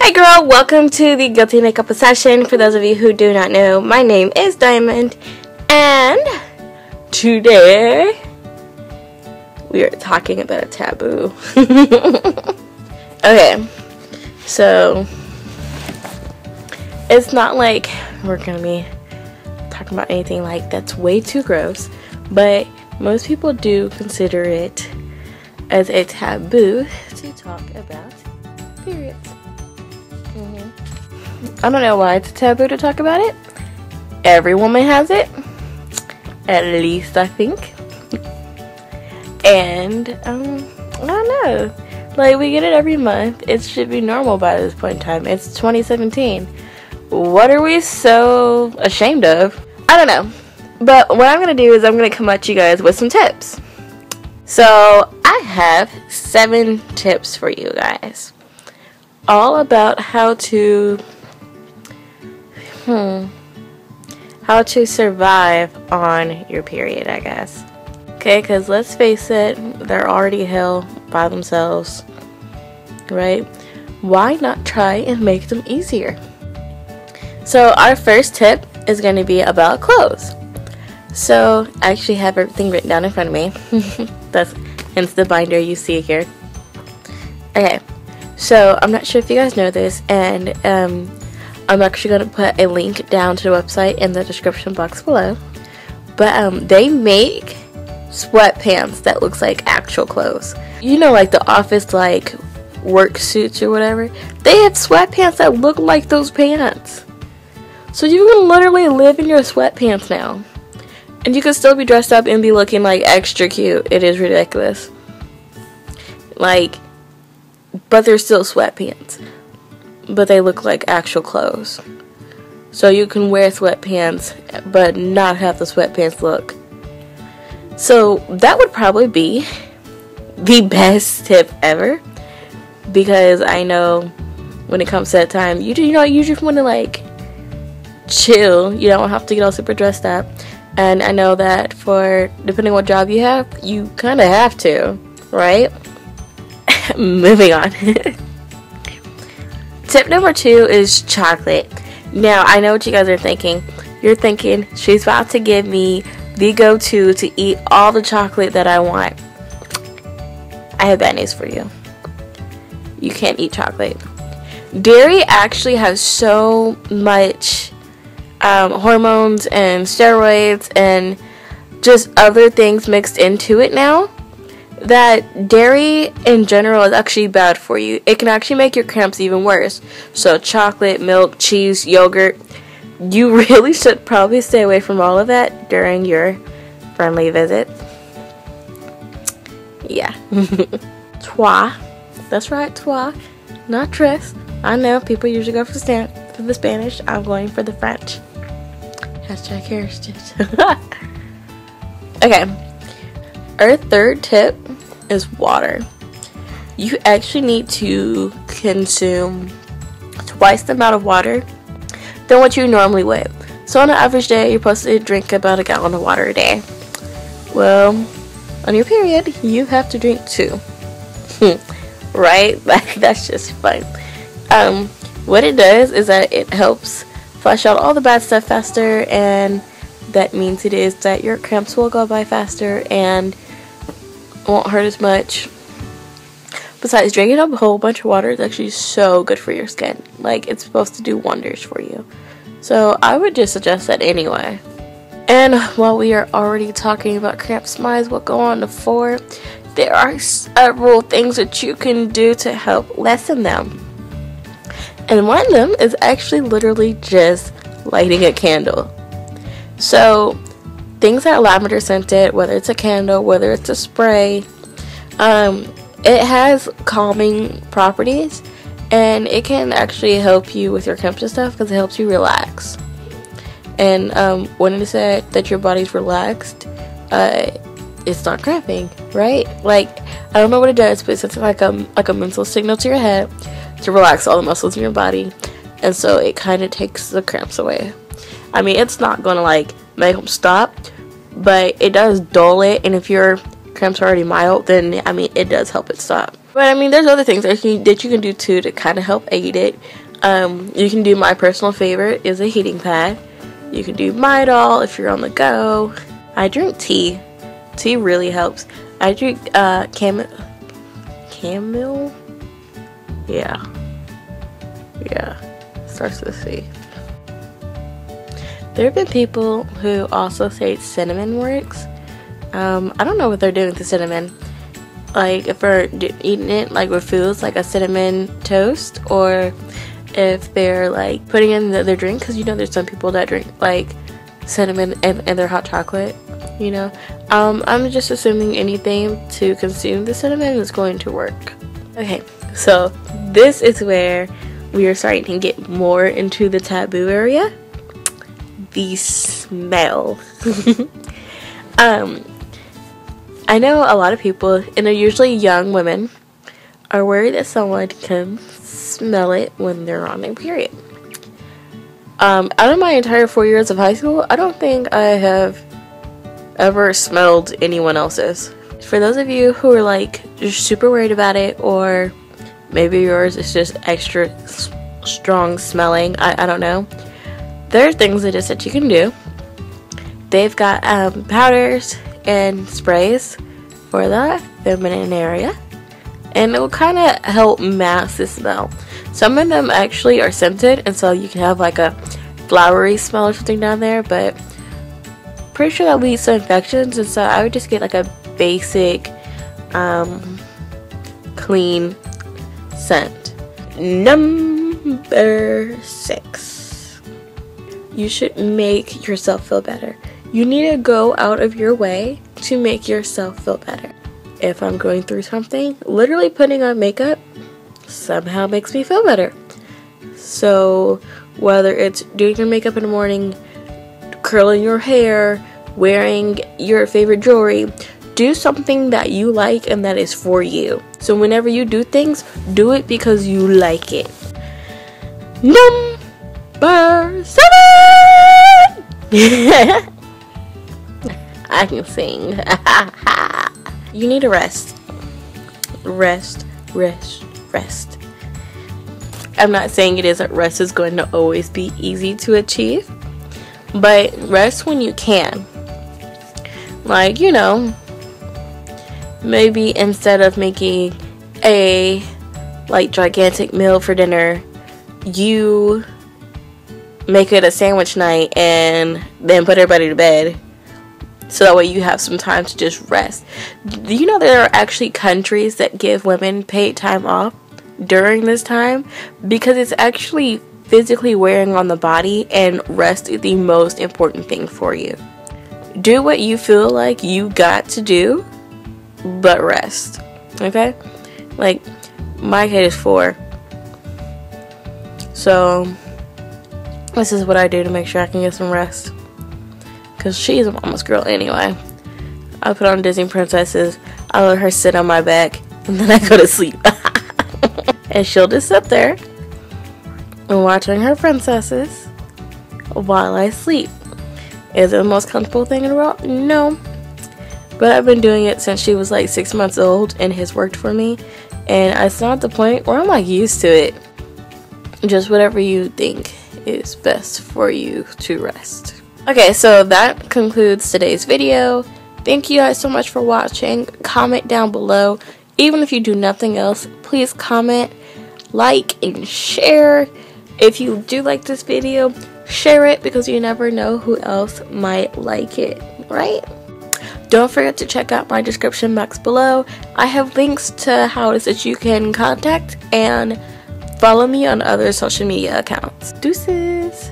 Hi girl, welcome to the Guilty Makeup Obsession. For those of you who do not know, my name is Diamond, and today we are talking about a taboo. Okay, so it's not like we're gonna be talking about anything like that's way too gross, but most people do consider it as a taboo to talk about periods. I don't know why it's a taboo to talk about it. Every woman has it, at least I think. And I don't know, like, we get it every month. It should be normal by this point in time. It's 2017. What are we so ashamed of? I don't know. But what I'm gonna do is I'm gonna come at you guys with some tips. So I have 7 tips for you guys, all about how to survive on your period, I guess. Okay, because let's face it, they're already hell by themselves, right? Why not try and make them easier? So our first tip is going to be about clothes. So I actually have everything written down in front of me. That's hence the binder you see here. Okay, so I'm not sure if you guys know this, and I'm actually going to put a link down to the website in the description box below. But they make sweatpants that looks like actual clothes. You know, like the office, like, work suits or whatever. They have sweatpants that look like those pants. So you can literally live in your sweatpants now. And you can still be dressed up and be looking, like, extra cute. It is ridiculous. Like, but they're still sweatpants. But they look like actual clothes. So you can wear sweatpants, but not have the sweatpants look. So that would probably be the best tip ever. Because I know when it comes to that time, you just want to, like, chill. You don't have to get all super dressed up. And I know that for, depending on what job you have, you kind of have to, right? Moving on. Tip number 2 is chocolate. Now, I know what you guys are thinking. You're thinking, she's about to give me the go-to to eat all the chocolate that I want. I have bad news for you. You can't eat chocolate. Dairy actually has so much hormones and steroids and just other things mixed into it now, that dairy in general is actually bad for you. It can actually make your cramps even worse. So chocolate, milk, cheese, yogurt, you really should probably stay away from all of that during your friendly visit. Yeah. Trois. That's right, trois. Not tres. I know people usually go for the Spanish. I'm going for the French. Hashtag heritage. Okay. Our third tip is water. You actually need to consume twice the amount of water than what you normally would. So on an average day, you're supposed to drink about a gallon of water a day. Well, on your period, you have to drink 2. Right? Like, that's just fun. What it does is that it helps flush out all the bad stuff faster, and that means it is that your cramps will go by faster and won't hurt as much. Besides, drinking a whole bunch of water is actually so good for your skin. Like, it's supposed to do wonders for you. So I would just suggest that anyway. And while we are already talking about cramps, might as well go on to 4. There are several things that you can do to help lessen them. And one of them is actually literally just lighting a candle. So things that are lavender scented, whether it's a candle, whether it's a spray, it has calming properties, and it can actually help you with your cramps and stuff because it helps you relax. And when it is said that your body's relaxed, it's not cramping, right? Like, I don't know what it does, but it's like a mental signal to your head to relax all the muscles in your body, and so it kind of takes the cramps away. I mean, it's not gonna like make them stop, but it does dull it, and if your cramps are already mild, then I mean, it does help it stop. But I mean, there's other things that you can do too to kind of help aid it. You can do, my personal favorite is a heating pad. You can do Midol if you're on the go. I drink tea. Tea really helps. I drink chamomile. Yeah. Starts with a C. There have been people who also say cinnamon works. I don't know what they're doing with the cinnamon. Like, if they're eating it like with foods, like a cinnamon toast, or if they're like putting in their drink, because you know there's some people that drink like cinnamon and their hot chocolate, you know. I'm just assuming anything to consume the cinnamon is going to work. Okay, so this is where we are starting to get more into the taboo area. The smell. I know a lot of people, and they're usually young women, are worried that someone can smell it when they're on their period. Out of my entire 4 years of high school, I don't think I have ever smelled anyone else's. For those of you who are like just super worried about it, or maybe yours is just extra strong smelling, I don't know. There are things that you can do. They've got powders and sprays for the feminine area, and it will kind of help mask the smell. Some of them actually are scented, and so you can have like a flowery smell or something down there, but pretty sure that leads to infections, and so I would just get like a basic clean scent. Number 6. You should make yourself feel better. You need to go out of your way to make yourself feel better. If I'm going through something, literally putting on makeup somehow makes me feel better. So whether it's doing your makeup in the morning, curling your hair, wearing your favorite jewelry, do something that you like and that is for you. So whenever you do things, do it because you like it. Number 7. I can sing. You need to rest. Rest. I'm not saying rest is going to always be easy to achieve, but rest when you can. Like, you know, maybe instead of making a like gigantic meal for dinner, you make it a sandwich night and then put everybody to bed, so that way you have some time to just rest. Do you know there are actually countries that give women paid time off during this time, because it's actually physically wearing on the body, and rest is the most important thing for you. Do what you feel like you got to do, but rest. Okay? Like, my kid is 4, so this is what I do to make sure I can get some rest, because she's a mama's girl anyway. I put on Disney princesses, I let her sit on my back, and then I go to sleep. And she'll just sit there and watching her princesses while I sleep. Is it the most comfortable thing in the world? No. But I've been doing it since she was like 6 months old, and it has worked for me. And it's not the point where I'm like used to it. Just whatever you think is best for you to rest. Okay, so that concludes today's video. Thank you guys so much for watching. Comment down below. Even if you do nothing else, please comment, like, and share. If you do like this video, share it, because you never know who else might like it, right? Don't forget to check out my description box below. I have links to how it is that you can contact and follow me on other social media accounts. Deuces!